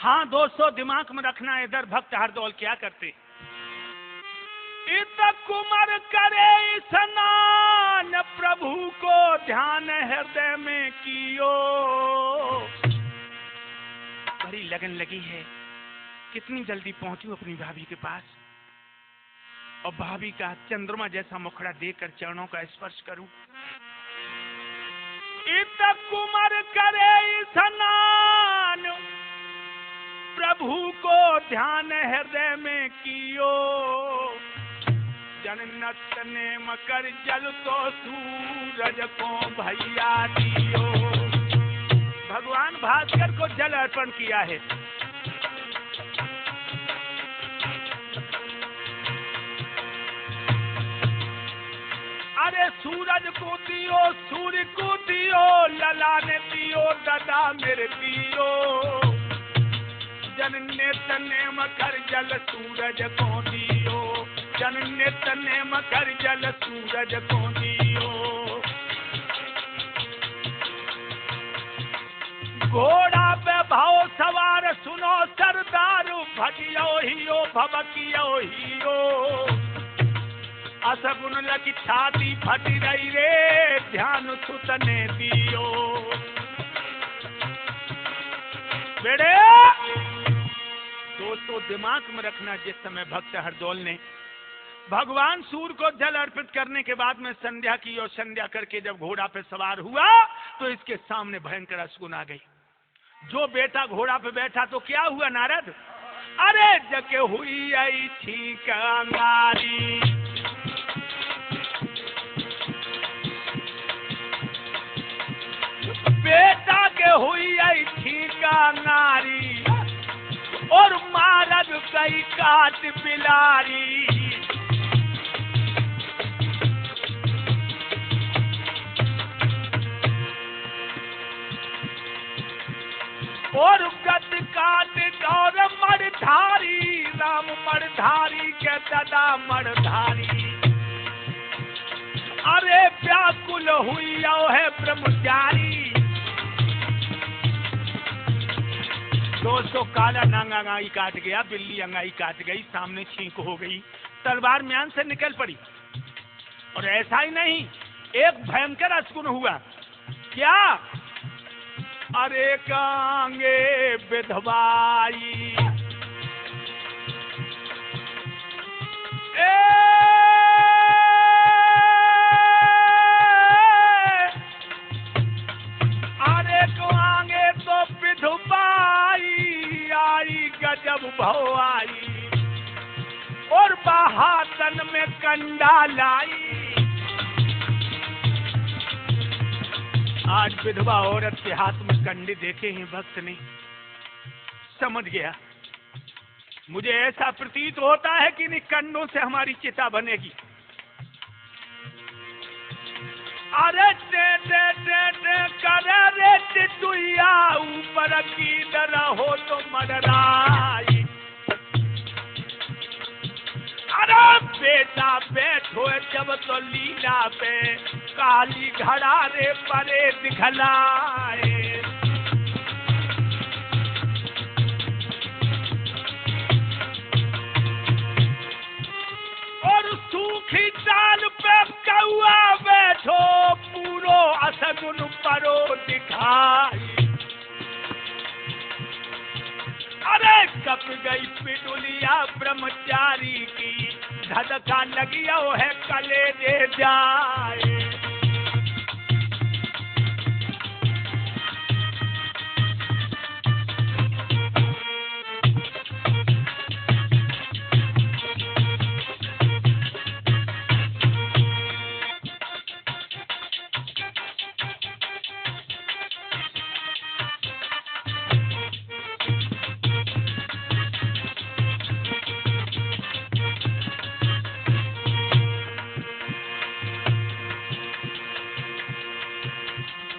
हाँ दोस्तों, दिमाग में रखना, इधर भक्त हरदौल क्या करते। इत कुमार करे स्नान, प्रभु को ध्यान हृदय में कियो। बड़ी लगन लगी है, कितनी जल्दी पहुंचूं अपनी भाभी के पास और भाभी का चंद्रमा जैसा मुखड़ा देखकर चरणों का स्पर्श करूं। इत कुमार करे स्नान, प्रभु को ध्यान हृदय में कियो। जन्नत ने मकर जल तो सूरज को भैया दियो। भगवान भास्कर को जल अर्पण किया है। अरे सूरज को दियो, सूर्य को दियो, लला ने दियो, दादा मेरे दियो। जननेत ने मकर जल सूरज को दियो, जननेत ने मकर जल सूरज को दियो। घोड़ा पे भाव सवार सुनो सरदारू, भजियो हियो भवकियो हियो। असगुन लगी छाती फटी रही रे, ध्यान सुतने दियो। बेड़े दोस्तों, दिमाग में रखना, जिस समय भक्त हरदौल ने भगवान सूर्य को जल अर्पित करने के बाद में संध्या की और संध्या करके जब घोड़ा पे सवार हुआ तो इसके सामने भयंकर असगुन आ गई। जो बेटा घोड़ा पे बैठा तो क्या हुआ नारद? अरे जग हुई आई थी कंगारी, बेटा के हुई आई थी कंगारी, और मारद कई काट बिलारी। और गद काट और मरधारी, राम मरधारी के दादा मरधारी। अरे व्याकुल हुई है ब्रह्मचारी। दोस्तों, काला नांग अंगाई काट गया, बिल्ली अंगाई काट गई, सामने छींक हो गई, तलवार म्यान से निकल पड़ी। और ऐसा ही नहीं, एक भयंकर असगुन हुआ। क्या? अरे कांगे विधवाई, अरे कांगे तो विधवाई आई, गजब भव आई, और बहातन में कंडा लाई। आज विधवा औरत के हाथ में कंडे देखे हैं भक्त ने, समझ गया। मुझे ऐसा प्रतीत होता है कि इन कंडों से हमारी चिता बनेगी। अरे दे दे दे दे कर रे टिटुइया, ऊपर की दर हो तो मडराई। अरे बेटा बैठो जब तो लीला पे, काली घड़ा रे परे दिखलाए। और सूखी चाल पे कौआ बैठो, पूरो असगुन परो दिखाई। अरे कप गई पिटुलिया ब्रह्मचारी की, धधका लगिया है कलेजे जाए।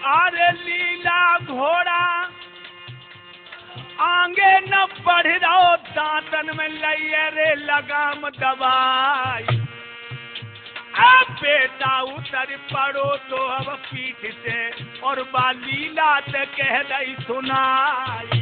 अरे लीला घोड़ा आगे न बढ़ रहो, दांतन में लइए रे लगाम दबाई। अब बेटा उतर पड़ो तो अब पीठ से, और बालीला ते कह दई सुनाई।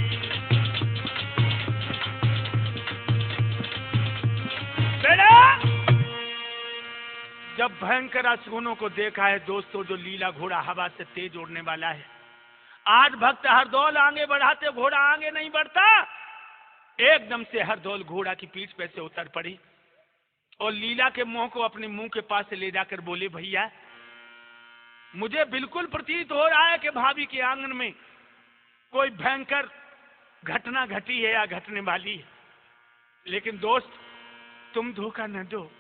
जब भयंकर अशगुनों को देखा है दोस्तों, जो लीला घोड़ा हवा से तेज उड़ने वाला है, आज भक्त हरदौल आगे बढ़ाते घोड़ा आगे नहीं बढ़ता। एकदम से हरदौल घोड़ा की पीठ पे से उतर पड़ी और लीला के मुंह को अपने मुंह के पास से ले जाकर बोले, भैया मुझे बिल्कुल प्रतीत हो रहा है कि भाभी के आंगन में कोई भयंकर घटना घटी है या घटने वाली है, लेकिन दोस्त तुम धोखा न दो,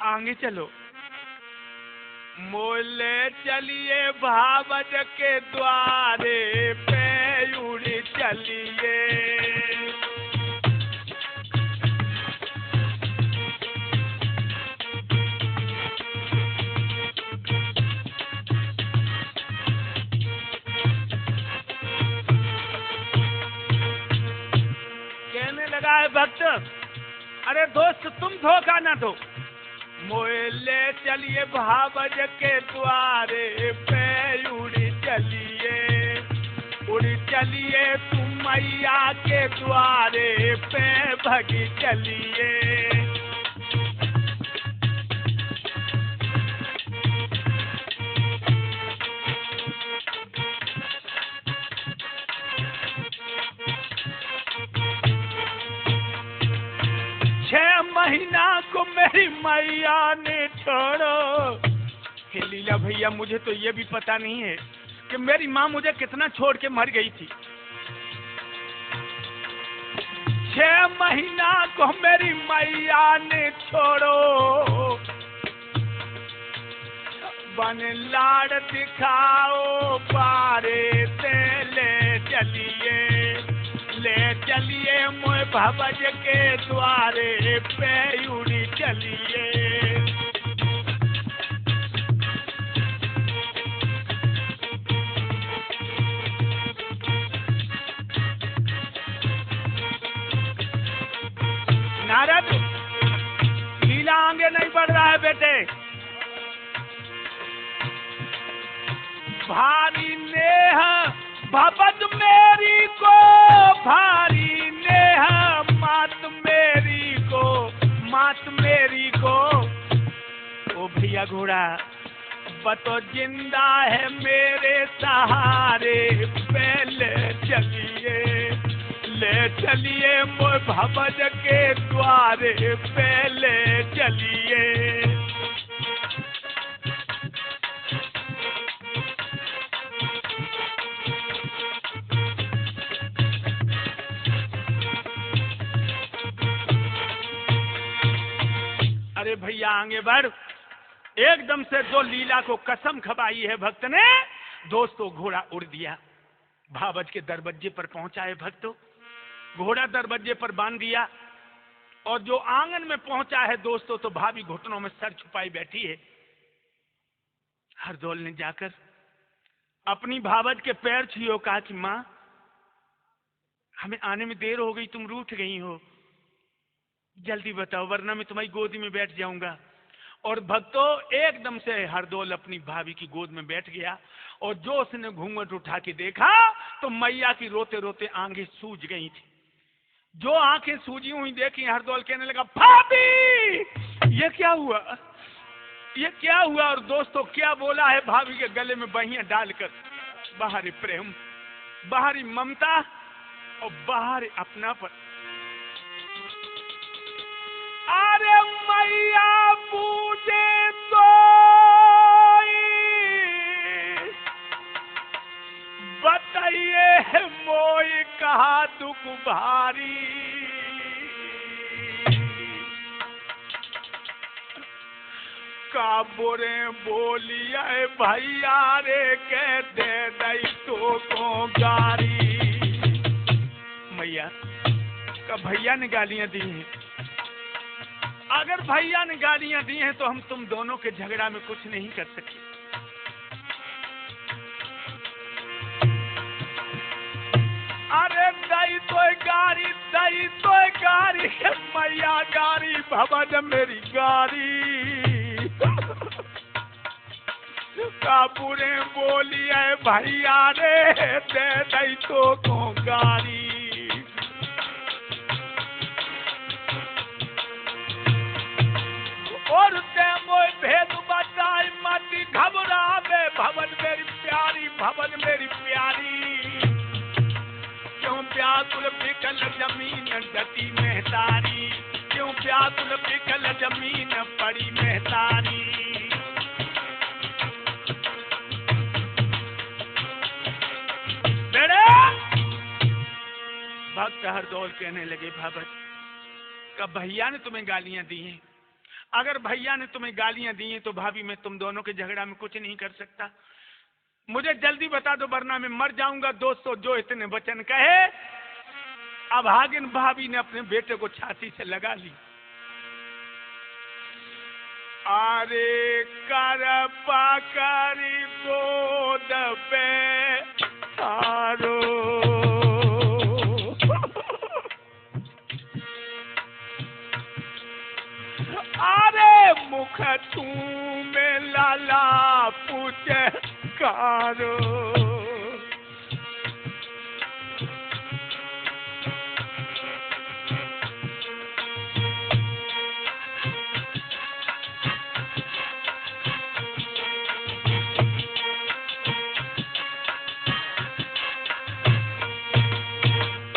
आगे चलो। मोले चलिए भावज के द्वारे पे उड़ी चलिए, कहने लगा है भक्त, अरे दोस्त तुम धोखा ना दो, मोले चलिए भावज के द्वारे पे उड़ी चलिए तुम मैया के द्वारे पे भगी चलिए। महीना को मेरी मैया ने छोड़ो। हे लीला भैया, मुझे तो ये भी पता नहीं है कि मेरी माँ मुझे कितना छोड़ के मर गई थी। 6 महीना को मेरी मैया ने छोड़ो, बन लाड़ दिखाओ बारे से ले चलिए मोए भवज के द्वारे पे उड़ी चलिए। नारद, लीला आगे नहीं बढ़ रहा है बेटे। भारी नेह भपत मेरी को, भारी नेह मात मेरी को। ओ भैया घोड़ा, बतो जिंदा है मेरे सहारे पे ले चलिए मोए भवज के द्वारे पे ले चलिए। अरे भैया आगे बढ़। एकदम से जो लीला को कसम खवाई है भक्त ने, दोस्तों घोड़ा उड़ दिया, भावज के दरवाजे पर पहुंचा है भक्तों। घोड़ा दरवाजे पर बांध दिया और जो आंगन में पहुंचा है दोस्तों, तो भाभी घुटनों में सर छुपाई बैठी है। हरदौल ने जाकर अपनी भावज के पैर छुए, कहा कि माँ हमें आने में देर हो गई, तुम रूठ गई हो, जल्दी बताओ वरना मैं तुम्हारी गोदी में बैठ जाऊंगा। और भक्तों एकदम से हरदौल अपनी भाभी की गोद में बैठ गया और जो उसने घूंघट उठा के देखा तो मैया की रोते रोते आंखें सूज गई थी। जो आंखें सूजी हुई देखी, हरदौल कहने लगा, भाभी ये क्या हुआ, ये क्या हुआ। और दोस्तों क्या बोला है भाभी के गले में बहियां डालकर, बाहरी प्रेम, बाहरी ममता और बाहरी अपनापन। अरे मैया पूजे तो बताइए मोई कहा दुख भारी। का बोरे बोलिया भैया रे के दे दई तो को गारी। मैया का भैया ने गालियां दी हैं, अगर भैया ने गालियां दी हैं तो हम तुम दोनों के झगड़ा में कुछ नहीं कर सके। अरे दई तो गारी मैया गारी भवन मेरी गारी। काबूरे बोली है भैया रे दे दई तो को गारी। और क्यों व्याकुल बिकल जमीन डटी मेहतारी, क्यों व्याकुल बिकल जमीन पड़ी मेहतारी। भक्त हरदौल कहने लगे भगत का भैया ने तुम्हें गालियां दी हैं, अगर भैया ने तुम्हें गालियां दी हैं तो भाभी मैं तुम दोनों के झगड़ा में कुछ नहीं कर सकता, मुझे जल्दी बता दो वरना मैं मर जाऊंगा। दोस्तों जो इतने वचन कहे अभागिन भाभी ने अपने बेटे को छाती से लगा ली। अरे कर पाकरी गोद पे तारो, अरे मुख तू में लाला पूछे कारो।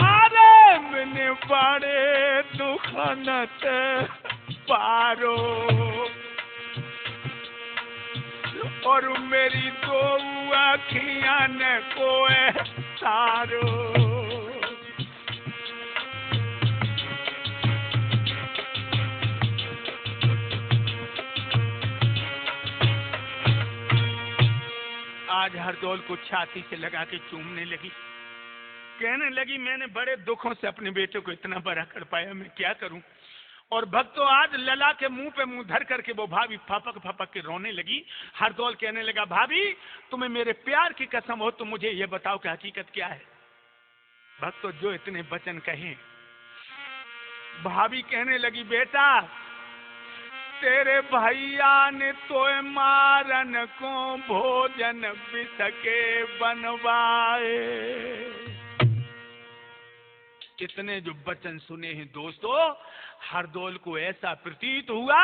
अरे मैंने बड़े दुखनत पारो और मेरी दो अखियां ने कोए सारो। आज हरदौल को छाती से लगा के चूमने लगी, कहने लगी मैंने बड़े दुखों से अपने बेटे को इतना बड़ा कर पाया, मैं क्या करूं। और भक्तों आज लला के मुंह पे मुंह धर करके वो भाभी फपक फपक के रोने लगी। हरदौल कहने लगा भाभी तुम्हें मेरे प्यार की कसम हो तो मुझे ये बताओ कि हकीकत क्या है। भक्तों जो इतने वचन कहे, भाभी कहने लगी बेटा तेरे भैया ने तो मारन को भोजन बिसके बनवाए। कितने जो वचन सुने हैं दोस्तों, हरदौल को ऐसा प्रतीत हुआ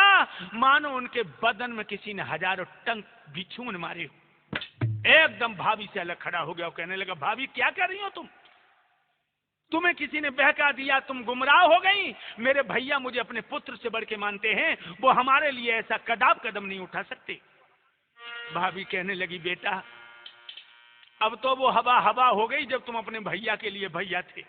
मानो उनके बदन में किसी ने हजारों टंक बिच्छू मारे हो। एकदम भाभी से अलग खड़ा हो गया और कहने लगा भाभी क्या कर रही हो तुम, तुम्हें किसी ने बहका दिया, तुम गुमराह हो गई। मेरे भैया मुझे अपने पुत्र से बढ़ के मानते हैं, वो हमारे लिए ऐसा कदम नहीं उठा सकते। भाभी कहने लगी बेटा अब तो वो हवा हवा हो गई जब तुम अपने भैया के लिए भैया थे।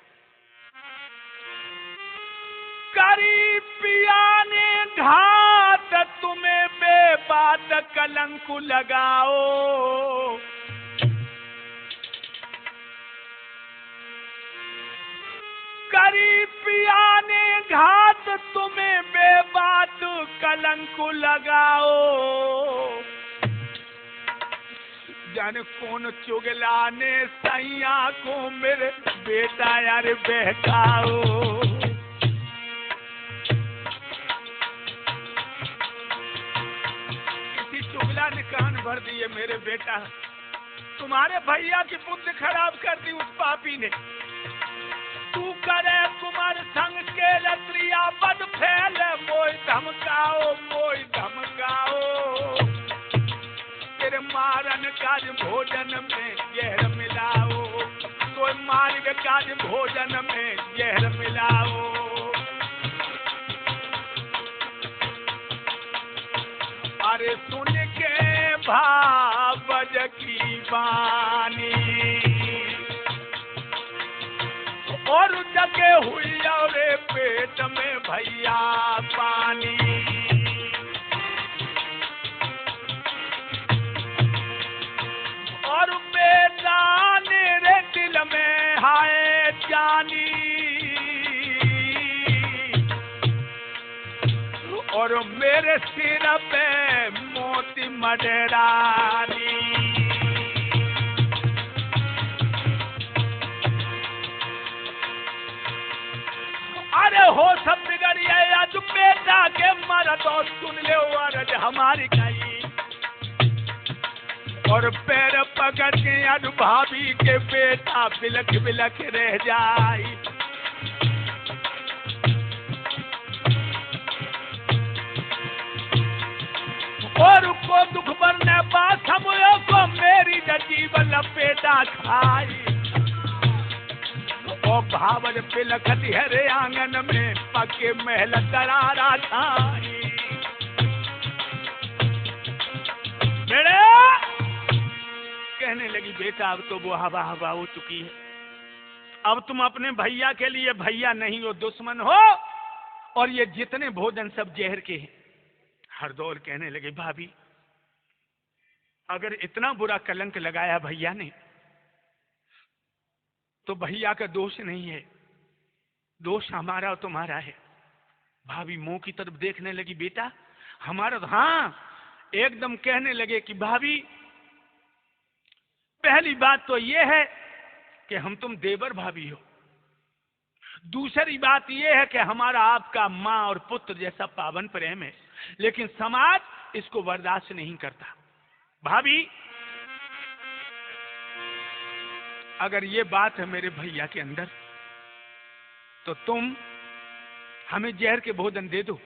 करी पिया ने घात तुम्हें बेबात कलंक लगाओ, करी पिया ने घात तुम्हें बेबात कलंक लगाओ। जाने कौन चुगला ने सैया को मेरे बेटा यार बहकाओ। ने कान भर दिए मेरे बेटा, तुम्हारे भैया की बुद्धि खराब कर दी उस पापी ने। तू करे कुमार संग के लत्रिया बद फैल मोय धमकाओ मोय धमकाओ। तेरे मारन काज भोजन में जहर मिलाओ, तो मार्ग काज भोजन में जहर मिलाओ। अरे सुन के भावज की बानी और जगे हुई और पेट में भैया पानी। और बेटा मेरे दिल में हाय जानी, और मेरे सिर पे मोती मडरानी। अरे हो सब बिगड़िया आज बेटा के मर तो सुन ले अर्ज हमारी कही। और पैर पकड़ के आज भाभी के बेटा बिलख बिलख रह जाई। और को दुख भरने पास हम को मेरी जीवन लपेटा खाई। और भावर पिलखत हरे आंगन में पक्के महल दरारा छाई। बेड़े कहने लगी बेटा अब तो वो हवा हवा हो चुकी है, अब तुम अपने भैया के लिए भैया नहीं हो दुश्मन हो, और ये जितने भोजन सब जहर के हैं। हरदौल कहने लगे भाभी अगर इतना बुरा कलंक लगाया भैया ने तो भैया का दोष नहीं है, दोष हमारा और तुम्हारा है। भाभी मुंह की तरफ देखने लगी बेटा हमारा तो, हाँ एकदम कहने लगे कि भाभी पहली बात तो ये है कि हम तुम देवर भाभी हो, दूसरी बात यह है कि हमारा आपका मां और पुत्र जैसा पावन प्रेम है, लेकिन समाज इसको बर्दाश्त नहीं करता। भाभी अगर ये बात है मेरे भैया के अंदर तो तुम हमें जहर के भोजन दे दो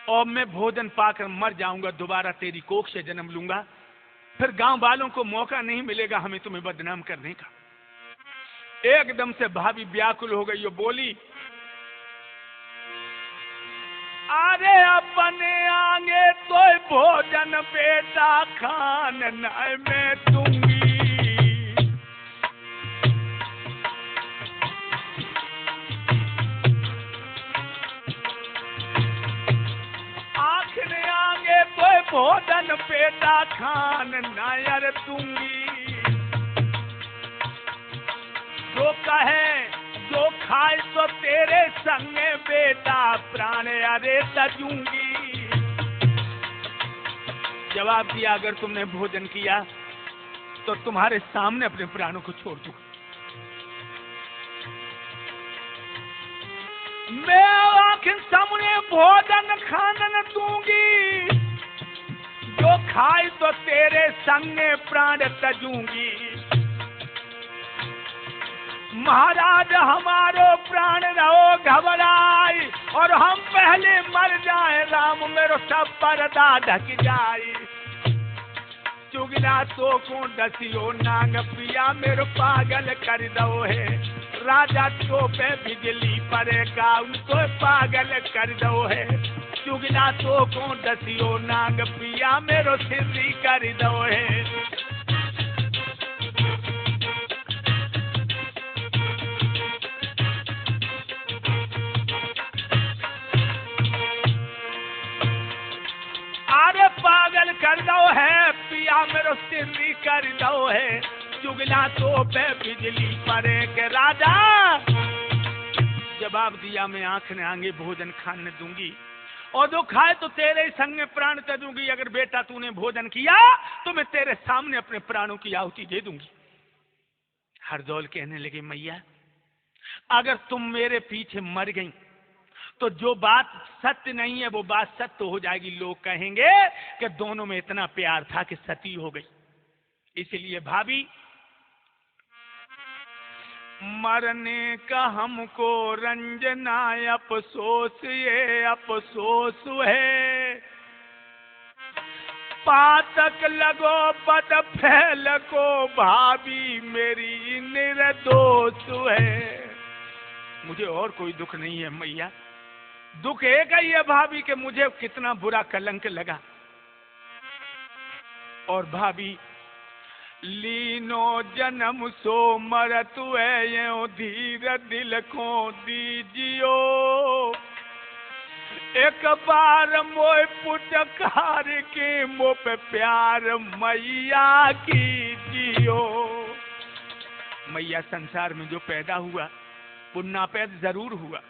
और मैं भोजन पाकर मर जाऊंगा, दोबारा तेरी कोख से जन्म लूंगा, फिर गांव वालों को मौका नहीं मिलेगा हमें तुम्हें बदनाम करने का। एकदम से भाभी व्याकुल हो गई और बोली अरे अपने आगे तो भोजन बेटा खान न मैं दूंगी, आखिर आगे तो भोजन बेटा खान नायर दूंगी, जो कहे जो खाए तो तेरे संगे बेटा प्राण अरे तजूंगी। जवाब दिया अगर तुमने भोजन किया तो तुम्हारे सामने अपने प्राणों को छोड़ दूं। मैं आखिर सामने भोजन खान दूंगी, जो खाए तो तेरे संगे प्राण तजूंगी। महाराज हमारो प्राण रहो घबराई और हम पहले मर जाए, राम मेरो सब पर्दा ढक जाए। चुगला तो को डसियो नांग पिया मेरो पागल कर दो है, राजा तो पे बिजली पड़ेगा उनको पागल कर दो है। चुगला तो को डसियो नांग पिया मेरो सिद्धि कर दो है। पागल कर दो है पिया मेरो सिद्धि कर दो है। चुगला तो पे बिजली पड़े के राजा। जवाब दिया मैं आंख ने आगे भोजन खाने दूंगी और जो खाए तो तेरे संग में प्राण दे दूंगी। अगर बेटा तूने भोजन किया तो मैं तेरे सामने अपने प्राणों की आहुति दे दूंगी। हरदौल कहने लगे मैया अगर तुम मेरे पीछे मर गई तो जो बात सत्य नहीं है वो बात सत्य हो जाएगी। लोग कहेंगे कि दोनों में इतना प्यार था कि सती हो गई। इसलिए भाभी मरने का हमको रंजना अफसोस ये अफसोस है। पातक लगो बद फैल को भाभी मेरी निर्दोष है। मुझे और कोई दुख नहीं है मैया, दुख एक ही है भाभी के मुझे कितना बुरा कलंक लगा। और भाभी लीनो जन्म सो मरतु है यो धीर दिल को दीजियो। एक बार मोए पुचकार के मो पे प्यार मैया कीजियो। मैया संसार में जो पैदा हुआ वो नापैद जरूर हुआ।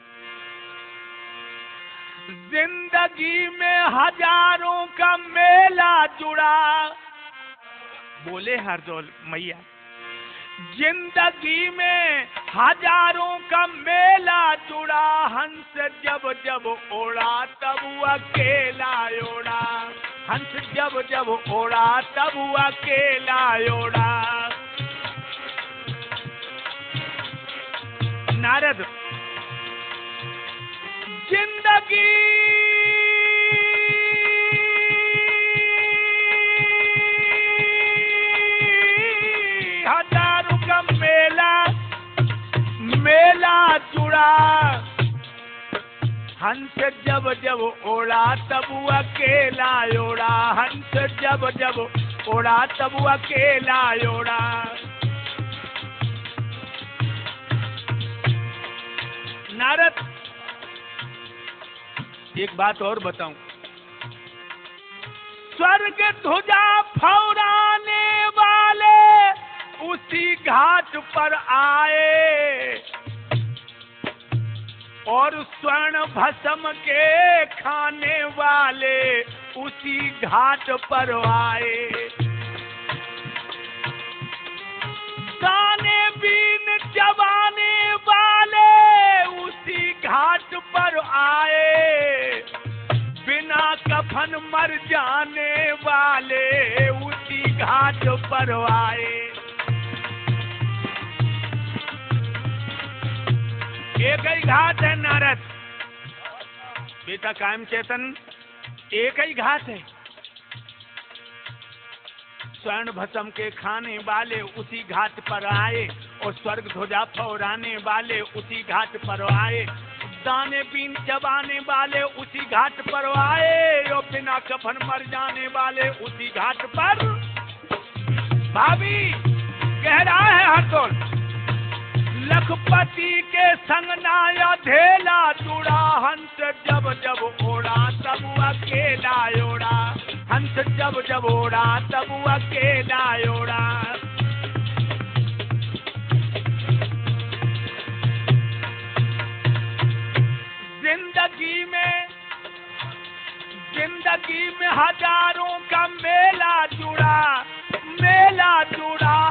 जिंदगी में हजारों का मेला जुड़ा। बोले हरदौल मैया जिंदगी में हजारों का मेला जुड़ा। हंस जब जब ओढ़ा तब अकेला ओढ़ा। हंस जब जब ओढ़ा तब अकेला ओढ़ा। नारद जिंदगी हजारों का मेला ओढ़ा, हंस जब जब ओढ़ा तब वो अकेला ओढ़ा, हंस जब जब ओढ़ा तब वो अकेला ओढ़ा। नारद, एक बात और बताऊं, स्वर्ग ध्वजा फौराने वाले उसी घाट पर आए, और स्वर्ण भस्म के खाने वाले उसी घाट पर आए। गाने बीन जवाने वाले उसी घाट पर आए, बिना कफन मर जाने वाले उसी घाट पर आए। एक ही घाट है नारद, बेटा कायम चेतन, एक ही घाट है। स्वर्ण भस्म के खाने वाले उसी घाट पर आए, और स्वर्ग ध्वजा फहराने वाले उसी घाट पर आए, दाने बीन चबाने वाले उसी घाट पर आए, और बिना कफन मर जाने वाले उसी घाट पर। भाभी गहरा है हरदोल, लखपति के संग नाया धेला जुड़ा, हंस जब जब ओढ़ा तब अकेला ओढ़ा, हंस जब जब ओढ़ा तब अकेला ओढ़ा। जिंदगी में हजारों का मेला जुड़ा,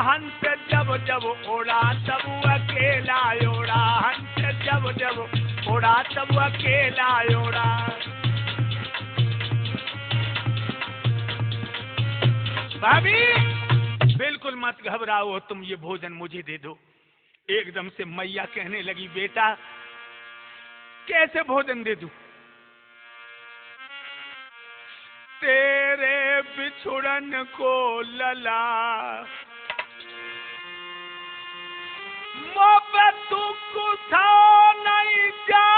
हंस जब जब ओढ़ा तब अकेला ओढ़ा, हंस जब जब ओढ़ा तब अकेला ओढ़ा। भाभी बिल्कुल मत घबराओ, तुम ये भोजन मुझे दे दो। एकदम से मैया कहने लगी, बेटा कैसे भोजन दे दूं? तेरे बिछुड़न को लला मोहब्बत कुछ नहीं जाए,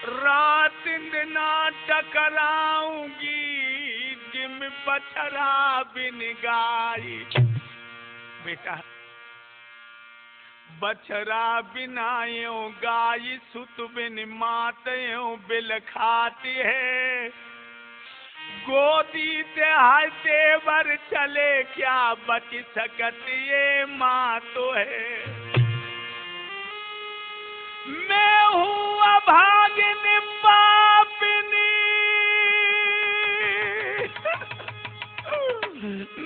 रात दिन टकराऊंगी जिम बछड़ा बिन गाई। बेटा बछड़ा बिनायो गाय सुत बिन मातयो बिल खाती है, गोदी देहाते बर चले क्या बच सकती ये माँ तो है। मैं हूँ अभागिनी पापिनी,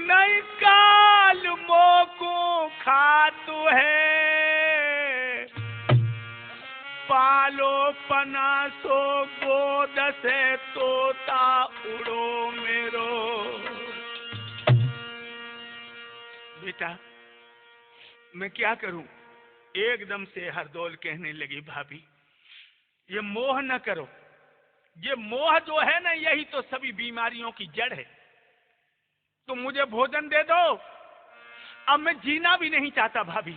नहीं काल मोको खातु है, पालो पनासो गोद से तोता उड़ो मेरो। बेटा मैं क्या करूं? एकदम से हरदौल कहने लगी, भाभी ये मोह न करो, ये मोह जो है ना यही तो सभी बीमारियों की जड़ है। तुम मुझे भोजन दे दो, अब मैं जीना भी नहीं चाहता भाभी।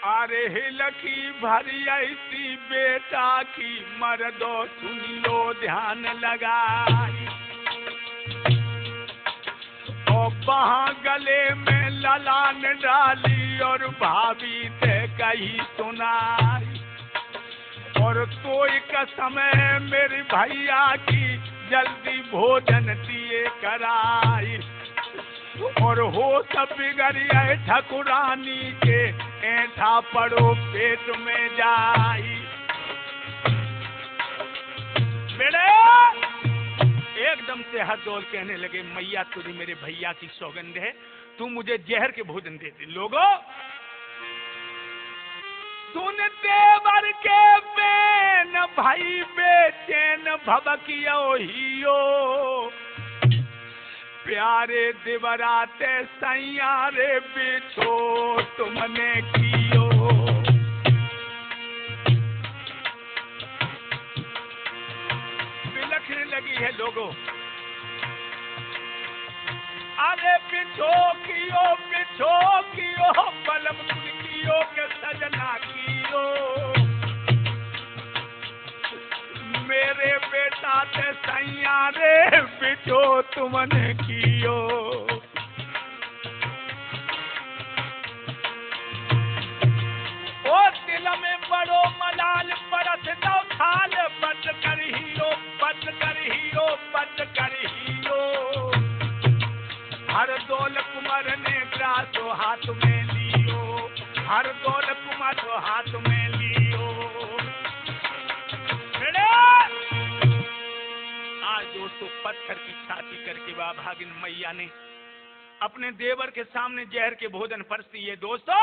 अरे लखी भरी ऐसी बेटा की मर्दो सुन लो ध्यान लगाई, और वहां गले में ललान डाली और भाभी से कही सुनाई, और तो एक समय मेरे भैया की जल्दी भोजन दिए कराई, और हो सब बिगड़िए ठकुरानी के ऐठा पड़ो पेट में जाई। बेटे एकदम से हरदौल कहने लगे, मैया तुझे मेरे भैया की सौगंध है, तू मुझे जहर के भोजन दे दे। लोगो सुनते वर के बेन भाई बेचैन भबकियो हियो, प्यारे दिवराते सैयारे बिछो तुमने कियो। बिलखने लगी है लोगों, अरे पिछो कियो बलम कियो के सजना कियो, मेरे बेटा ते सैया रे पिछो तुमने कियो। ओ दिल में बड़ो मलाल परत दो थाल, बंद कर हीरो बंद कर हीरो बंद कर हीरो। हर दौल कुमार ने ग्रासो हाथ में लियो, हर दौल कुमार तो हाथ में लियो। आज दोस्तों पत्थर की छाती करके बा भागिन मैया ने अपने देवर के सामने जहर के भोजन परस दिए। दोस्तों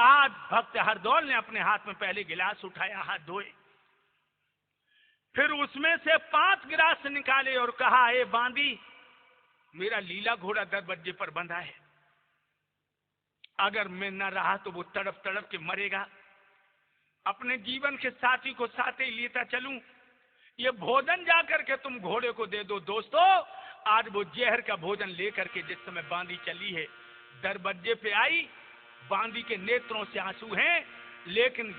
आज भक्त हरदौल ने अपने हाथ में पहले गिलास उठाया, हाथ धोए, फिर उसमें से 5 गिलास निकाले और कहा, ए बांदी, मेरा लीला घोड़ा दरवाजे पर बंधा है, अगर मैं न रहा तो वो तड़प तड़प के मरेगा। अपने जीवन के साथी को साथे ही लेता चलूं, ये भोजन जाकर के तुम घोड़े को दे दो। दोस्तों आज वो जहर का भोजन लेकर के जिस समय बांदी चली है, दरवाजे पे आई, बांदी के नेत्रों से आंसू हैं, लेकिन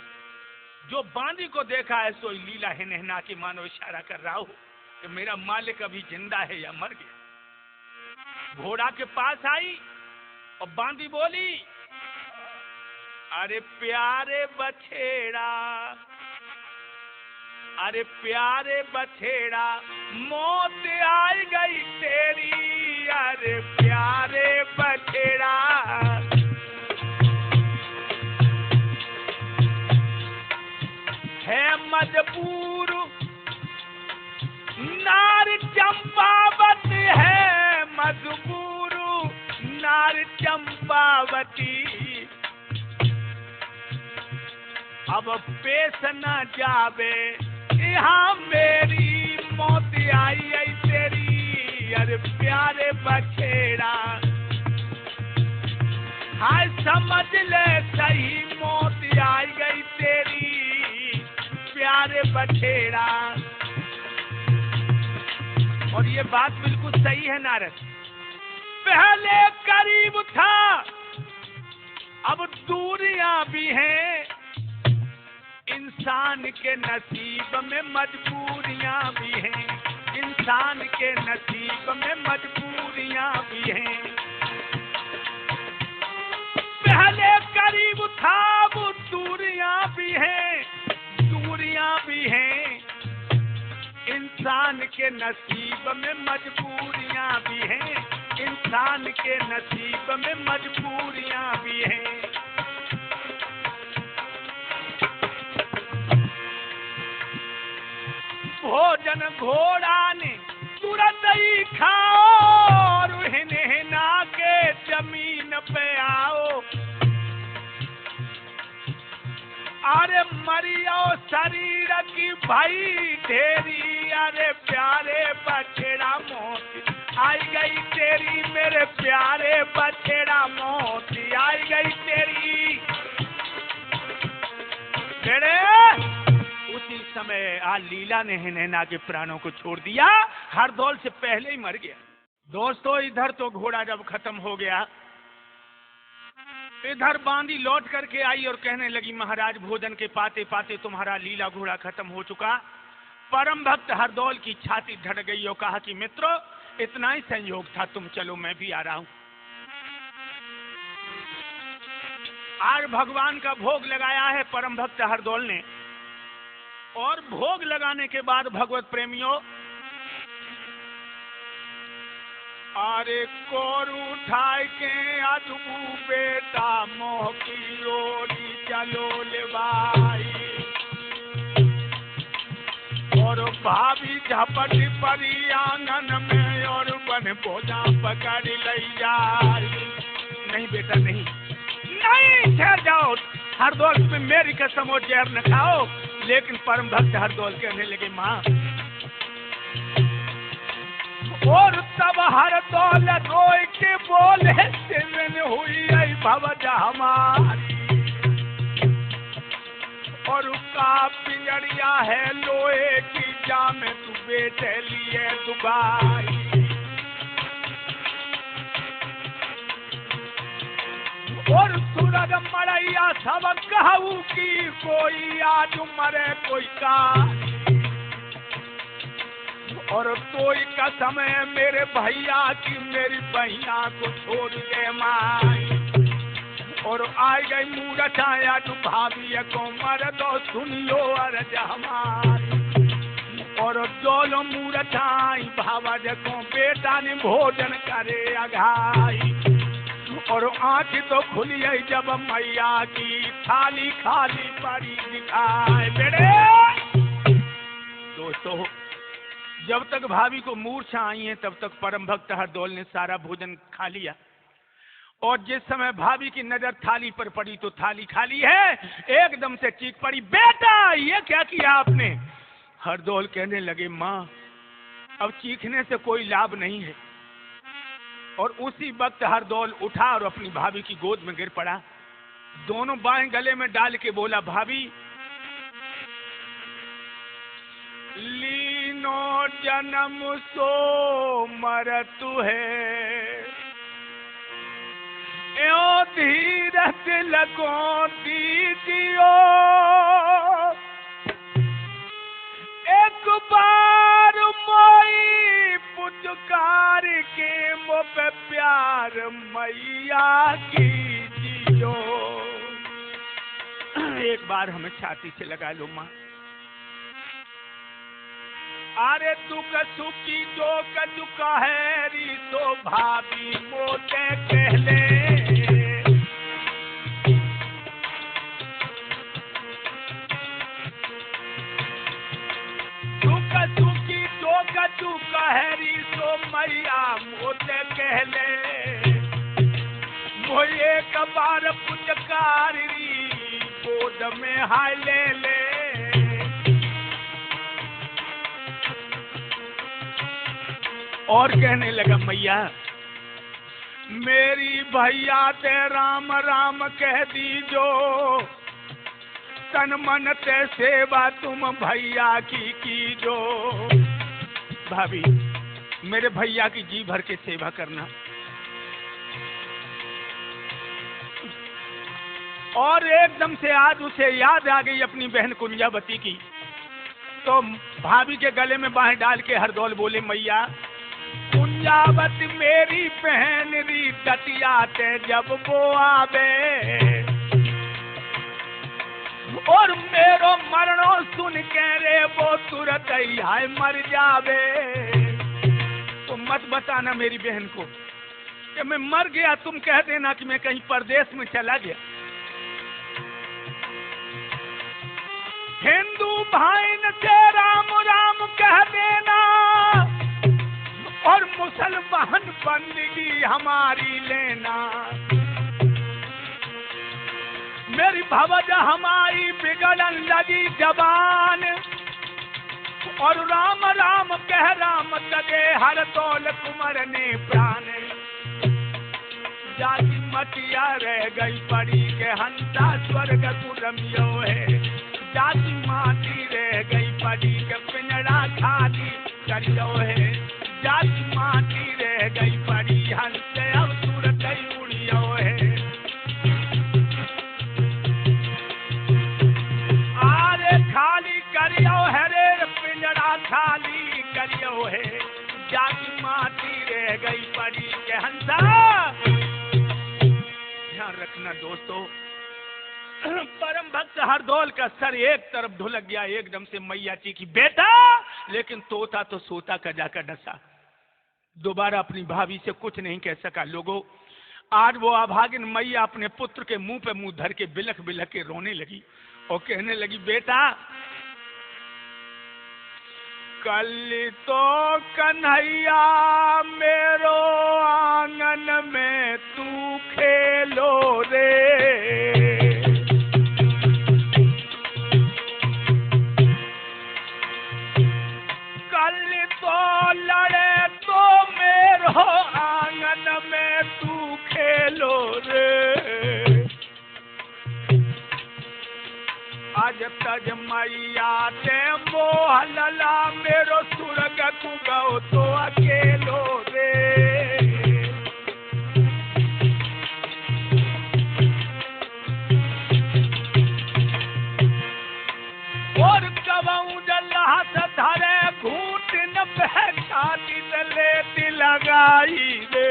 जो बांदी को देखा है सो लीला हिनहिना के मानो इशारा कर रहा हो कि मेरा मालिक अभी जिंदा है या मर गया। घोड़ा के पास आई और बांदी बोली, अरे प्यारे बछेड़ा, अरे प्यारे बछेड़ा, मौत आई गई तेरी, अरे प्यारे बछेड़ा। है मजबूर नार चंपावती, है मजबूर नार चंपावती, अब पेश न जावे यहाँ मेरी, मौत आई है तेरी, अरे प्यारे बछेड़ा। हाय समझ ले सही, मौत आई गई तेरी, प्यारे बछेड़ा। और ये बात बिल्कुल सही है नारद, पहले करीब था अब दूरियां भी हैं, इंसान के नसीब में मजबूरियां भी हैं, इंसान के नसीब में मजबूरियां भी हैं। पहले करीब था वो दूरियां भी हैं, दूरियां भी हैं, इंसान के नसीब में मजबूरियां भी हैं, इंसान के नसीब में मजबूरियां भी हैं। भोजन घोड़ा ने तुरंत ही खाओ और हिनहिना के जमीन पे आओ, अरे मरियो शरीर की भाई ढेरी, अरे प्यारे बछेड़ा मौत आई गई तेरी, मेरे प्यारे बछेड़ा मौत आई गई तेरी। उसी समय लीला ने हिनहिना के प्राणों को छोड़ दिया, हरदौल से पहले ही मर गया। दोस्तों इधर तो घोड़ा जब खत्म हो गया, इधर बांदी लौट करके आई और कहने लगी, महाराज भोजन के पाते पाते तुम्हारा लीला घोड़ा खत्म हो चुका। परम भक्त हरदौल की छाती धड़ गई और कहा कि मित्रों इतना ही संयोग था, तुम चलो मैं भी आ रहा हूं। आज भगवान का भोग लगाया है परम भक्त हरदौल ने, और भोग लगाने के बाद भगवत प्रेमियों, अरे कोर उठाए के अदबू बेटा मोह की ओरी चलो ले भाई, और भाभी झपट परी आंगन में और बन बोझा पकड़ ले जाए। नहीं बेटा नहीं, नहीं ठहर जाओ, हरदौल में मेरी कसम हो जहर न खाओ। लेकिन परम भक्त हरदौल कहने लगे, माँ, और तब हरदौल रोए के बोले, सिरन हुई आई भवज हमारी, और उसका पिंजड़िया है लोहे की जाम तू बेटे लिए दुबाई। जग मरैया सब कहू की कोई आज मरे कोई का, और कोई कसम है मेरे भैया की मेरी बहिया को छोड़ दे माई। और आ गई मूरत आया तू भाभी को मर दो सुनियो अर्ज हमारी। और जोलो मूरत आई भावा को बेटा ने भोजन करे अघाई। और आँख तो खुली है जब मैया की थाली खाली पड़ी दिखाए। बेटे दोस्तों, जब तक भाभी को मूर्छा आई है तब तक परम भक्त हरदौल ने सारा भोजन खा लिया। और जिस समय भाभी की नजर थाली पर पड़ी तो थाली खाली है, एकदम से चीख पड़ी, बेटा ये क्या किया आपने? हरदौल कहने लगे, माँ अब चीखने से कोई लाभ नहीं है। और उसी वक्त हरदौल उठा और अपनी भाभी की गोद में गिर पड़ा। दोनों बाहें गले में डाल के बोला, भाभी लीनो जन्म सो मरतु है, एओ धीरज लगो दीजियो, एक बार मोई पुचकार के मो पे प्यार मैया कीजियो। एक बार हमें छाती से लगा लो माँ। अरे तू कसु की जो कजु कहेरी तो भाभी मोटे कहले, तू कसु की जो कजु कहेरी तो मैया मोटे कहले, वो एक बार पुचकारी गोद में हाय ले ले। और कहने लगा, मैया मेरी भैया ते राम राम कह दीजो, तन मन ते सेवा तुम भैया की कीजो। भाभी मेरे भैया की जी भर के सेवा करना। और एकदम से आज उसे याद आ गई अपनी बहन कुंजावती की, तो भाभी के गले में बाहें डाल के हरदौल बोले, मैया कुंजावती मेरी बहन री टटियाते जब वो आवे, और मेरो मरणो सुन के रे वो तुरंत ही हाय मर जावे। तो मत बताना मेरी बहन को कि मैं मर गया, तुम कह देना कि मैं कहीं परदेश में चला गया। हिंदू भाई से राम राम कह देना, और मुसलमान बंदगी हमारी लेना। मेरी भवजा हमारी बिगड़न लगी जबान, और राम राम कह राम तगे हरदौल कुंवर ने प्राण। जाति मटिया रह गई पड़ी के हंसा स्वर्ग कुरमियो है, जाति माटी रह गई पड़ी के पिंजड़ा खाली करियो है, जाति माटी रह गई पड़ी हंस अब सूरत उड़ियो है। आरे खाली करियो है रे पिंजड़ा खाली करियो है, जाति माटी रह गई पड़ी के हंसा। ध्यान रखना दोस्तों, परम भक्त हरदौल का सर एक तरफ ढुलक गया। एकदम से मैया चीखी, बेटा, लेकिन तोता तो सोता का जाकर डसा। दोबारा अपनी भाभी से कुछ नहीं कह सका। लोगों, आज वो अभागिन मैया अपने पुत्र के मुंह पे मुंह धर के बिलख बिलख के रोने लगी और कहने लगी, बेटा कल तो कन्हैया मेरो आंगन में तू खेलो रे, लड़े तो मेरो आंगन में तू खेलो रे। आज तज मैया ते मोह लला मेरो सुरग कुगो तो अकेलो रे। लगाई रे।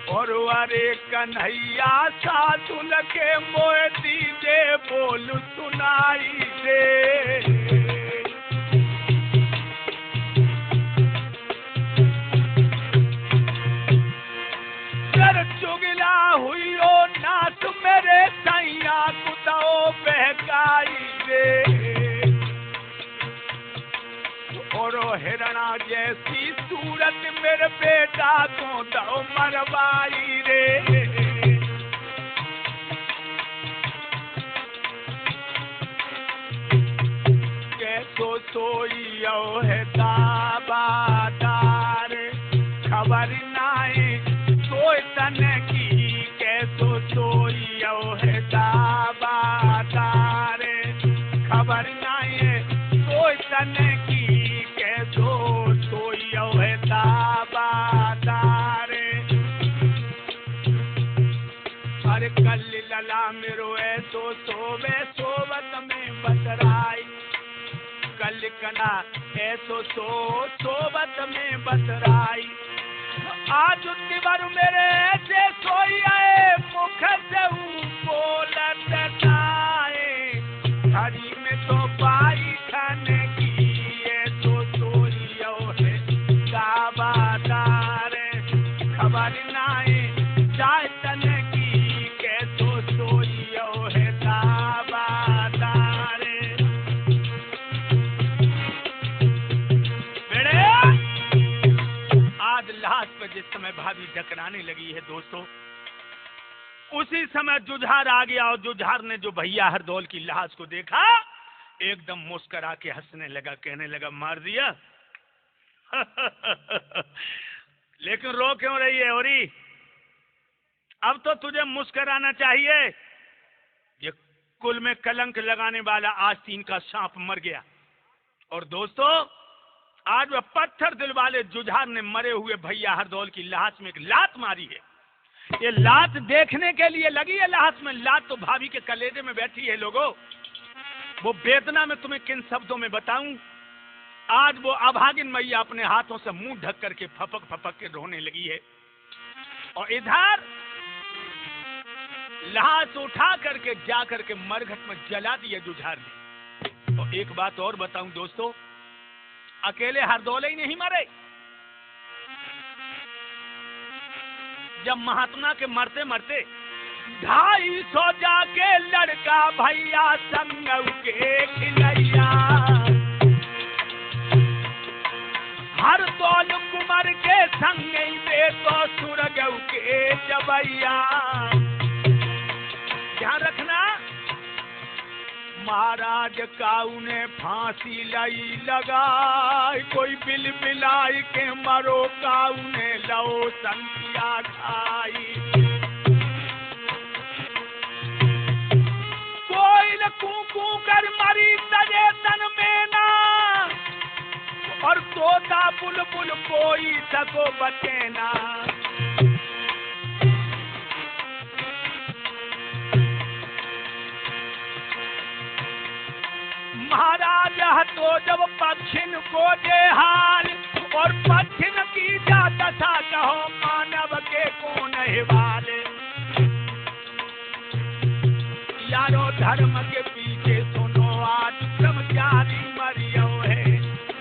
और अरे कन्हैया सासुल के मोए दीजे बोल सुनाई दे। चुगला हुई ओ नाथ मेरे सैया कुदाओ बहकाई रे। और हिरणा जैसी सूरत मेरे बेटा को दो मरवाई रे। कैसो सोइयो है दाबादार खबर नाई सोई तन की। कैसो सोइयो है दाबादार खबर नाई सोई तन की। कैसो सोइयो है दाबादार। अरे कल लला मेरो ऐसो सोवे सोवत में बतराई। कल कना ऐसो सोवत में बतराई। आज दिवर मेरे ऐसे सोई आए मुख से बोलत नाए। हरी में तो पाई खाने की। ऐसो सोइयो है दाबादार खबर नाए जाए तन की। कैसो सोइयो है दाबादार। आज लाश पर जिस समय भाभी टकराने लगी है दोस्तों, उसी समय जुझार आ गया। और जुझार ने जो भैया हरदौल की लाश को देखा एकदम मुस्कुरा के हंसने लगा, कहने लगा मार दिया। लेकिन रो क्यों रही है औरी? अब तो तुझे मुस्कुराना चाहिए। ये कुल में कलंक लगाने वाला आस्तीन का सांप मर गया। और दोस्तों आज वह पत्थर दिल वाले जुझार ने मरे हुए भैया हरदौल की लाश में एक लात मारी है। ये लात देखने के लिए लगी है लाश में। लात तो भाभी के कलेजे में बैठी है लोगों। वो वेदना में तुम्हें किन शब्दों में बताऊं। आज वो अभागिन मैया अपने हाथों से मुंह ढक करके फपक फपक के रोने लगी है। और इधर लाश उठा करके जा करके मरघट में जला दिया जुझार ने। और एक बात और बताऊं दोस्तों, अकेले हरदौल ही नहीं मरे। जब महात्मा के मरते मरते 250 जाके लड़का भैया संग के खिलैया। हरदौल कुमार के संग में तो सुरगऊ के जबैया। ध्यान रखना महाराज काऊ ने फांसी लाई लगाई। कोई बिल बिलाई के मरो काऊ ने लो संतिया खाई। कोई न कू कर मरी तजे तन में ना। और तोता बुलबुल कोई सको बचे ना। महाराज तो जब पक्षिन को दे हाल। और पक्षिन की जा दशा कहो मानव के कौन हिवाले। यारो धर्म के पीछे सुनो आज ब्रह्मचारी मरियो है।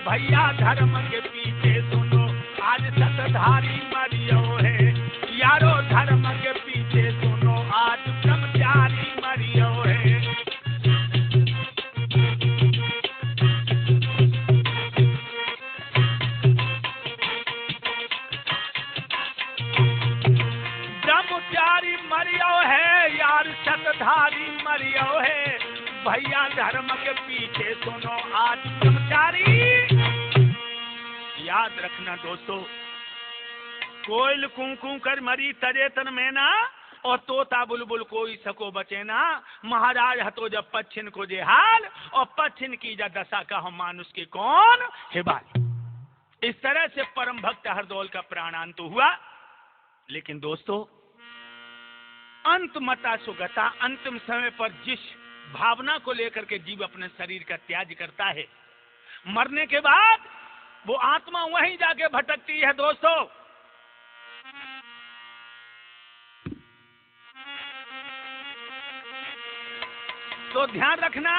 भैया धर्म के पीछे सुनो आज सतधारी मरियो है। यारो धर्म के पीछे सुनो आज ब्रह्मचारी मरियो है। मरियो है यार सतधारी मरियो है। भैया धर्म के पीछे सुनो आज ब्रह्मचारी। याद रखना दोस्तों, कोयल कूं कर मरी तजे तन में ना। और तोता बुलबुल कोई सको बचे ना। महाराज हतो जब पच्छिन को जे हाल। और पच्छिन की जा दशा का हम मानुष के कौन हिबाल। इस तरह से परम भक्त हरदौल का प्राणांत हुआ। लेकिन दोस्तों अंत मता सुगता, अंतिम समय पर जिस भावना को लेकर के जीव अपने शरीर का त्याग करता है, मरने के बाद वो आत्मा वहीं जाके भटकती है दोस्तों। तो ध्यान रखना,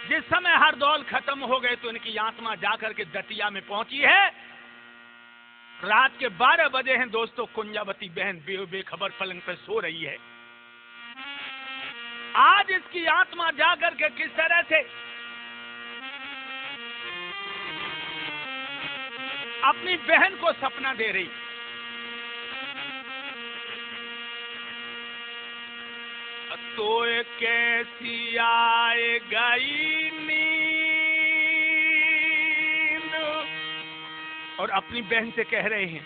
जिस समय हरदौल खत्म हो गए तो इनकी आत्मा जाकर के दतिया में पहुंची है। रात के 12 बजे हैं दोस्तों। कुंजावती बहन बेखबर पलंग पे सो रही है। आज इसकी आत्मा जाकर के किस तरह से अपनी बहन को सपना दे रही। तो कैसी आए गई नींद, और अपनी बहन से कह रहे हैं,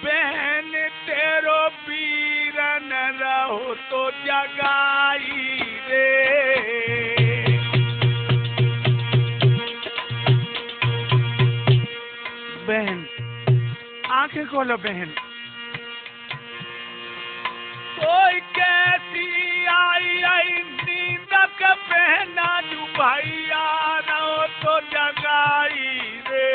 बहन तेरो बीरन रहो तो जगाई रे। बहन आंखें खोलो बहन। कोई कैसी आई नींद का बहना जू भैया रहो तो जगाई रे।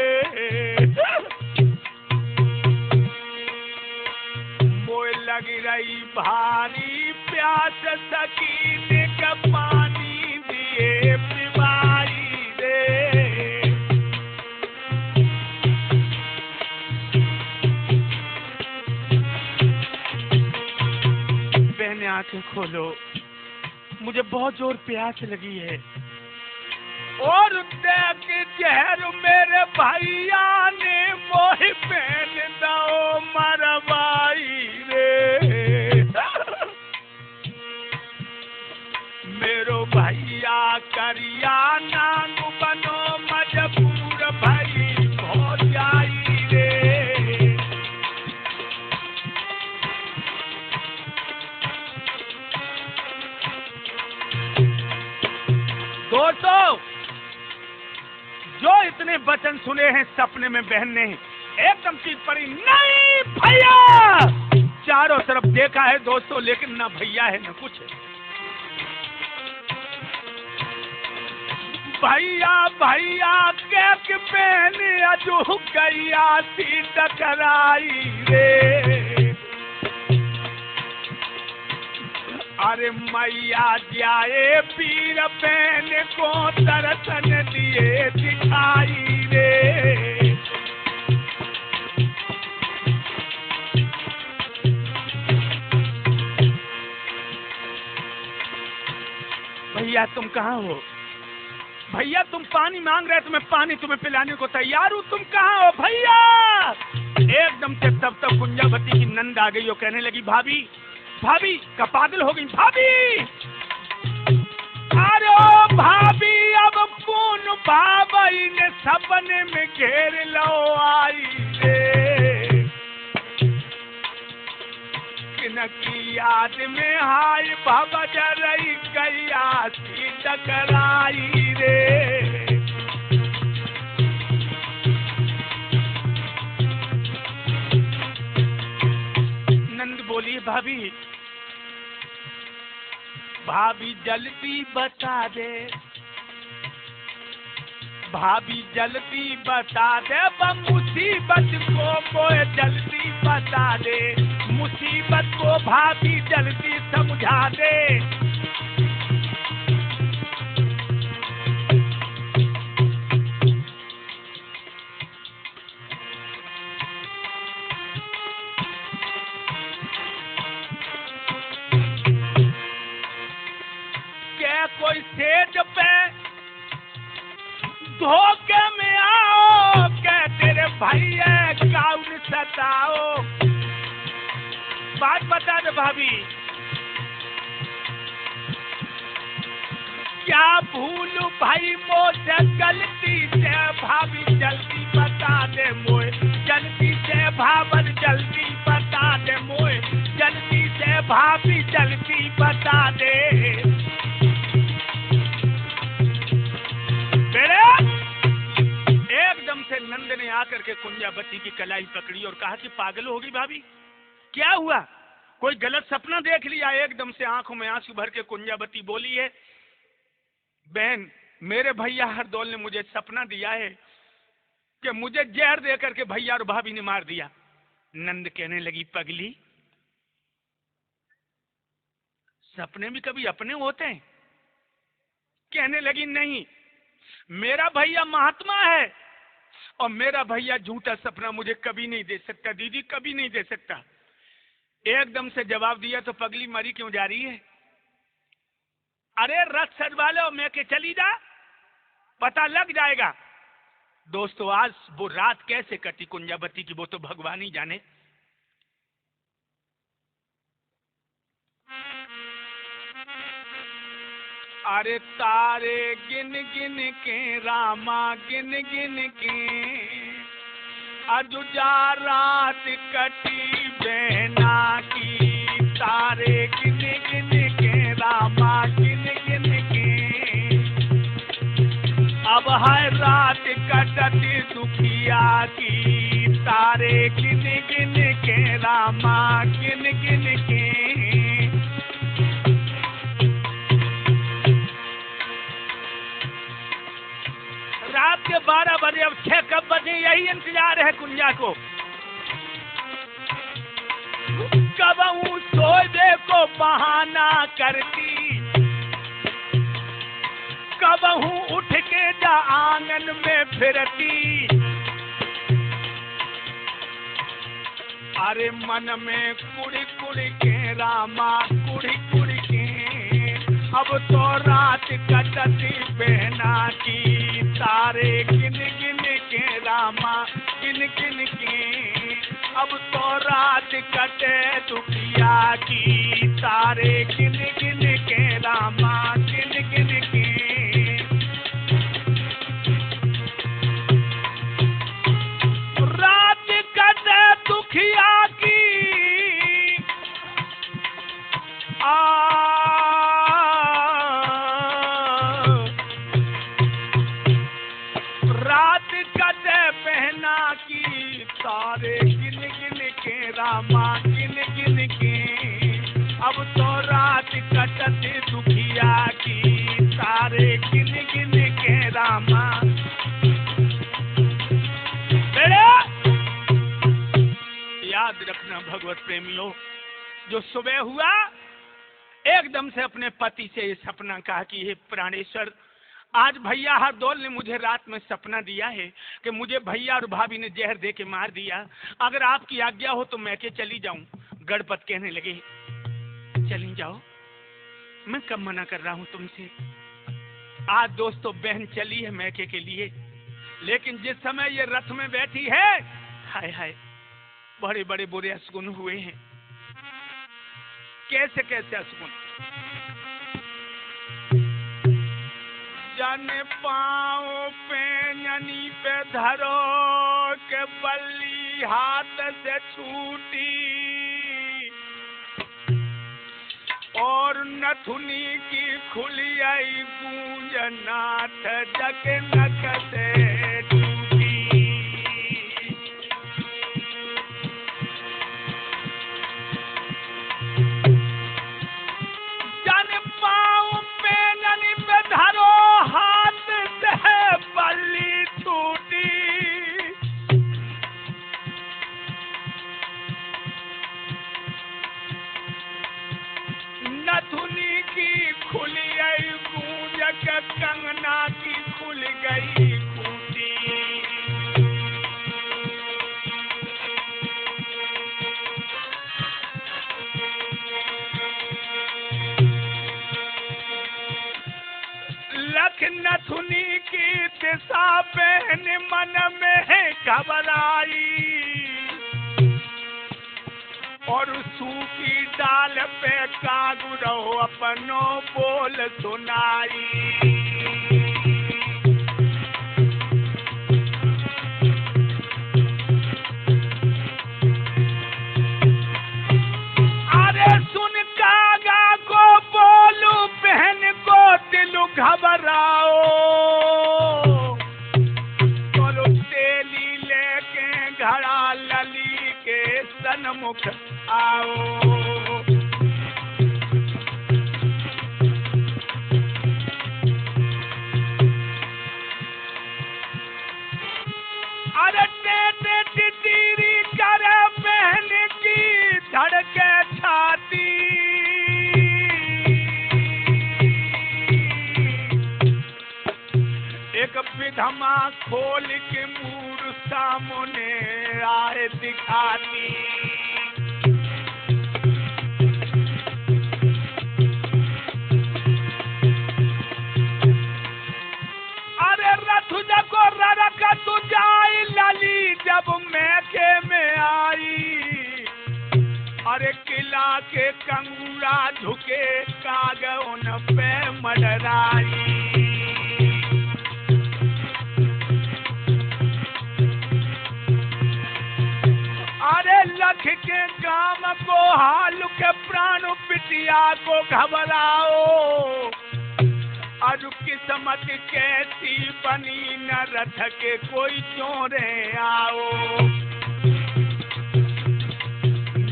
मोए लगी रही भारी प्यास सकीने का पानी दिए पिवाई रे। बहने आंखें खोलो, मुझे बहुत जोर प्यास लगी है। और देख जहर मेरे भैया ने मोहि पहन दो मरवाई रे। मेरो भैया करिया नांग बनो मजबूर भई हो जाई रे। दोस्तों, जो इतने वचन सुने हैं सपने में बहन ने एकदम चीज पड़ी, नहीं भैया। चारों तरफ देखा है दोस्तों, लेकिन ना भैया है ना कुछ है। भैया भैया के बहन अजू गैया सी टकराई रे। अरे मैया जाए पीर बहन को दर्शन दिए दिखाई रे। भैया तुम कहाँ हो? भैया तुम पानी मांग रहे, तुम्हें पानी तुम्हें पिलाने को तैयार हूँ, तुम कहाँ हो भैया? एकदम से तब तक कुंजावती की नंद आ गई और कहने लगी, भाभी भाभी का पागल हो गई भाभी। अरे ओ भाभी अब कौन भाभी ने सपने में घेर लो आई रे। किनकी याद में हाय बाबा जरई गैया सी टकराई रे। नंद बोली, भाभी भाभी जल्दी बता दे, भाभी जल्दी बता दे, मुसीबत को कोई जल्दी बता दे, मुसीबत को भाभी जल्दी समझा दे। कोई सेज पे धोखे में आओ, क्या तेरे भैया काउन सताओ। बात बता दे भाभी, क्या भूलू भाई मोसे गलती से, भाभी जल्दी बता दे मोए, जल्दी से भावर जल्दी बता दे मोए, जल्दी से भाभी जल्दी बता दे। एकदम से नंद ने आकर के कुंजावती की कलाई पकड़ी और कहा कि पागल हो गई भाभी, क्या हुआ? कोई गलत सपना देख लिया? एकदम से आंखों में आंसू भर के कुंजावती बोली है, बहन मेरे भैया हरदौल ने मुझे सपना दिया है कि मुझे जहर दे करके भैया और भाभी ने मार दिया। नंद कहने लगी, पगली, सपने भी कभी अपने होते हैं? कहने लगी, नहीं, मेरा भैया महात्मा है और मेरा भैया झूठा सपना मुझे कभी नहीं दे सकता दीदी, कभी नहीं दे सकता। एकदम से जवाब दिया, तो पगली मरी क्यों जा रही है? अरे रथ सजवा लो, मैं के चली जा, पता लग जाएगा। दोस्तों, आज वो रात कैसे कटी कुंजावती की वो तो भगवान ही जाने। अरे तारे गिन गिन के रामा गिन गिन के, अजुजा रात कटी बहना की, तारे गिन गिन के रामा गिन गिन के, अब है रात कटती दुखिया की, तारे गिन गिन के रामा गिन गिन के। रात के 12 बजे, अब 6 कब बजे, यही इंतजार है कुंजा को। कब सोए को बहाना करती, कब उठ के जा आंगन में फिरती। अरे मन में कुड़ी कुड़ी के रामा कुड़ी कुड़ी के, अब तो रात कटती बहना की, तारे गिन गिन के रामा गिन गिन के, अब तो रात कटे दुखिया की, तारे गिन गिन के रामा गिन गिन के। रात कटे दुखिया की, रात कटे पहना की, तारे गिन गिन के रामा गिन गिन के, अब तो रात कटती दुखिया की, तारे गिन गिन के रामा। याद रखना भगवत प्रेमियों, जो सुबह हुआ एकदम से अपने पति से ये सपना कहा कि हे प्राणेश्वर, आज भैया हरदौल ने मुझे रात में सपना दिया है कि मुझे भैया और भाभी ने जहर दे के मार दिया, अगर आपकी आज्ञा हो तो मैं के चली जाऊं। गणपत कहने लगे, चली जाओ, मैं कब मना कर रहा हूं तुमसे। आज दोस्तों बहन चली है मैके के लिए, लेकिन जिस समय ये रथ में बैठी है, हाय हाय बड़े बड़े बुरे असगुन हुए हैं। कैसे कैसे असगुन? जन पाँव पे ननी पे धरो के बल्ली हाथ से छूटी, और नथुनी की खुली आई गूंज नाथ जग नक से टूटी। जन पाँव पे ननी पे धरो हाथ से बल्ली छूटी, नथुनी की खुली आई गूंज के कंगना की खुल गई खूंटी। लख नथुनी की दिशा बहन मन में घबराई, और सूखी डाल पे कागू रहो अपनो बोल सुनाई। अरे सुन कागा को बोलू बहन को दिलु घबराओ, बोलो तेली लेके घड़ा लली के सन्मुख आओ। के छाती, एक विधमा खोल के मूर सामने आए दिखाती। अरे रथ जको ररक तू जाई लली जब मैके में आई, अरे किला के कंगूरा झुके कागौन पे मडराई। अरे लख के काम को हाल के प्राण पिटिया को घबराओ, अरु किस्मत कैसी बनी न रथ के कोई चोरे आओ।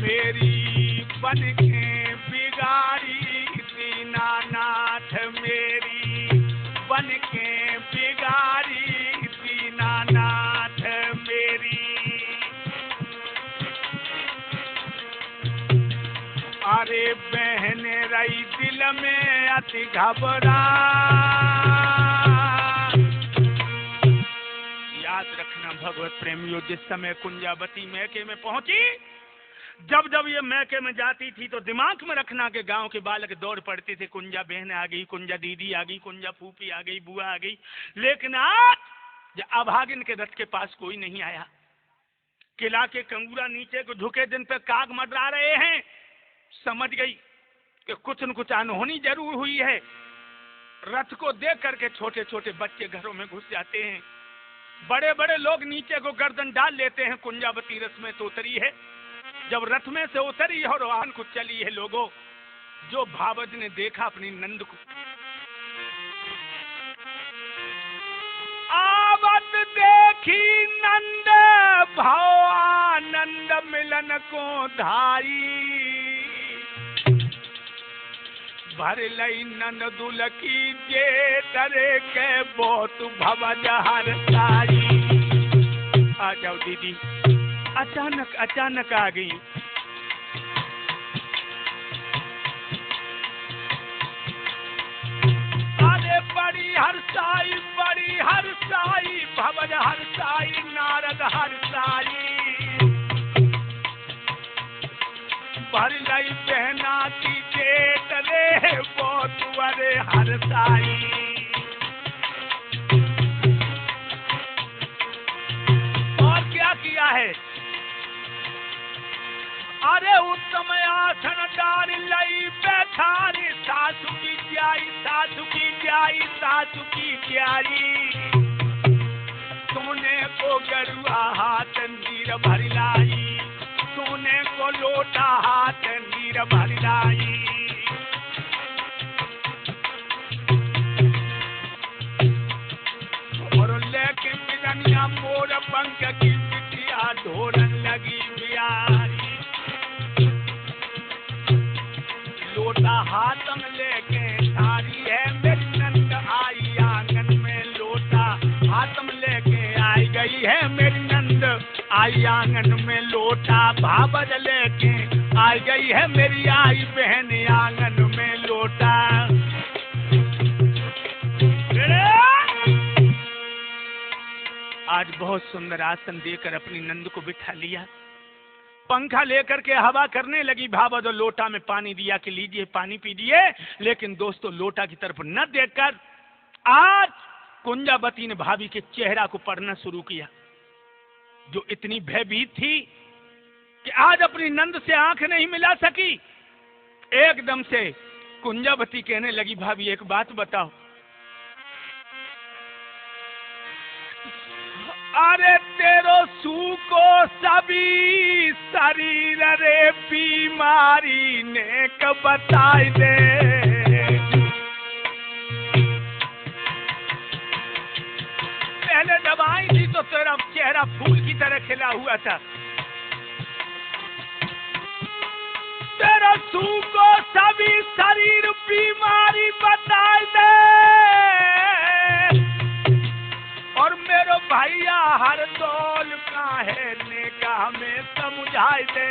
मेरी बन के बिगाड़ी दीनानाथ, मेरी बन के बिगाड़ी दीनानाथ मेरी। अरे बहन रही दिल में अति घबरा। याद रखना भगवत प्रेमियों, जिस समय कुंजावती मैके में पहुंची, जब जब ये मैके में जाती थी तो दिमाग में रखना कि गांव के बालक दौड़ पड़ते थे, कुंजा बहन आ गई, कुंजा दीदी आ गई, कुंजा फूफी आ गई, बुआ आ गई। लेकिन आज अभागिन के रथ के पास कोई नहीं आया। किला के कंगूरा नीचे को झुके दिन पे काग मडरा रहे हैं। समझ गई कि कुछ न कुछ अनहोनी जरूर हुई है। रथ को देख करके छोटे छोटे बच्चे घरों में घुस जाते हैं, बड़े बड़े लोग नीचे को गर्दन डाल लेते हैं। कुंजावती रथ में तो उतरी है, जब रथ में से उतरी और वाहन को चली है, लोगों जो भावज ने देखा अपनी नंद को, आवत देखी नंद भाव आनंद मिलन को धाई, भर लई नंद दुल की जे डरे के बहुत भवज हरसाई। आ जाओ दीदी, अचानक अचानक आ गई। अरे बड़ी हरसाई भवज हरसाई नारद हरसाई, भर लई बहना की जेठ रे बहुत अरे हरसाई। और क्या किया है? अरे उत्तम आसन डाल लई बैठारी, सासु की प्यारी, सासु की प्यारी, सासु की प्यारी। सोने को गरुआ हाथ नीर भर लाई, सोने को लोटा हाथ नीर भर लाई। और लेके बिदनिया मोर पंख की बिटिया ढोरन लगी बियारी, लोटा हाथ में लेके थारी है मेरी नंद आई आंगन में, लोटा हाथ में लेके आई गई है मेरी नंद आई आंगन में, लोटा भावज लेके आई गई है मेरी आई बहन आंगन में लोटा। आज बहुत सुंदर आसन देकर अपनी नंद को बिठा लिया, पंखा लेकर के हवा करने लगी। भावज और लोटा में पानी दिया कि लीजिए पानी पीजिए, लेकिन दोस्तों लोटा की तरफ न देखकर आज कुंजावती ने भाभी के चेहरा को पढ़ना शुरू किया, जो इतनी भयभीत थी कि आज अपनी नंद से आंख नहीं मिला सकी। एकदम से कुंजावती कहने लगी, भाभी एक बात बताओ। अरे तेरो सूको सभी शरीर रे बीमारी ने कब बताई दे, पहले दवाई थी तो तेरा चेहरा फूल की तरह खिला हुआ था। तेरा सूको सभी शरीर बीमारी बताई दे, और मेरो भैया हर दौल का है नेका हमें समझाई दे।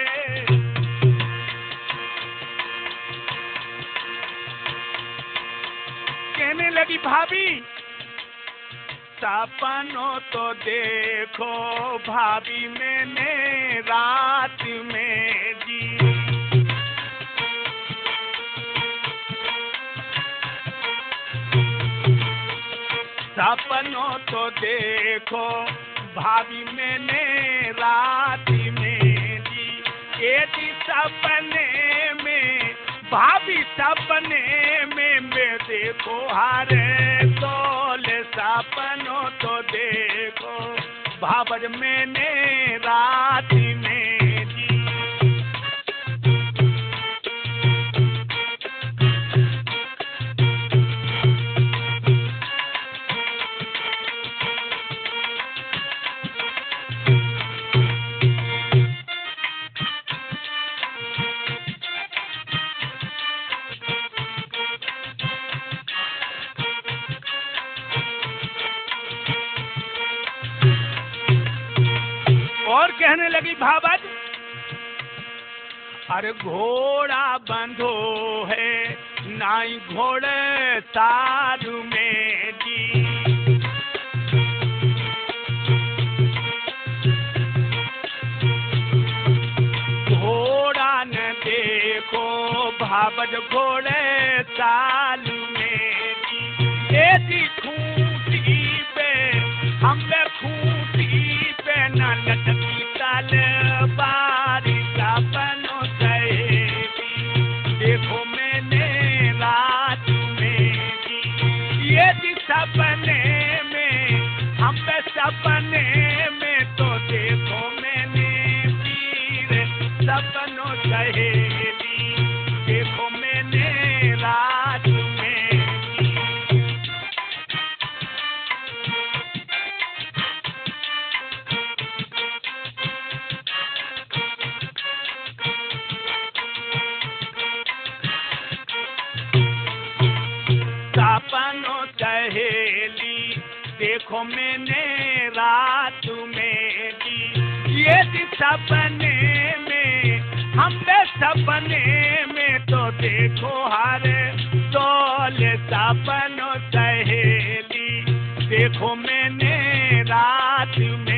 कहने लगी भाभी सपनों तो देखो भाभी मैंने रात में जी। सपनों तो देखो भाभी मैंने रात में जी। यदि सपने में भाभी सपने में मैं देखो हारे तोले सपनों तो देखो भावर मैंने रात में जी। और कहने लगी भावज अरे घोड़ा बंधो है नाई घोड़े तारू में जी। घोड़ा न देखो भावज घोड़े तालू में जी। ऐसी खूंटी पे हमने खूंटी पे न लटकी तलवारी सपनों सहेली देखो मैंने रात में जी। यदि सपने में हम पे सपने में तो देखो मैंने वीर सपनों सहेली देखो मैंने रात में जी। सपनों सहेली देखो मैंने रात में जी। यदि सपने में हम पे सपने में तो देखो हारे तोले सपनों सहेली देखो मैंने रात में।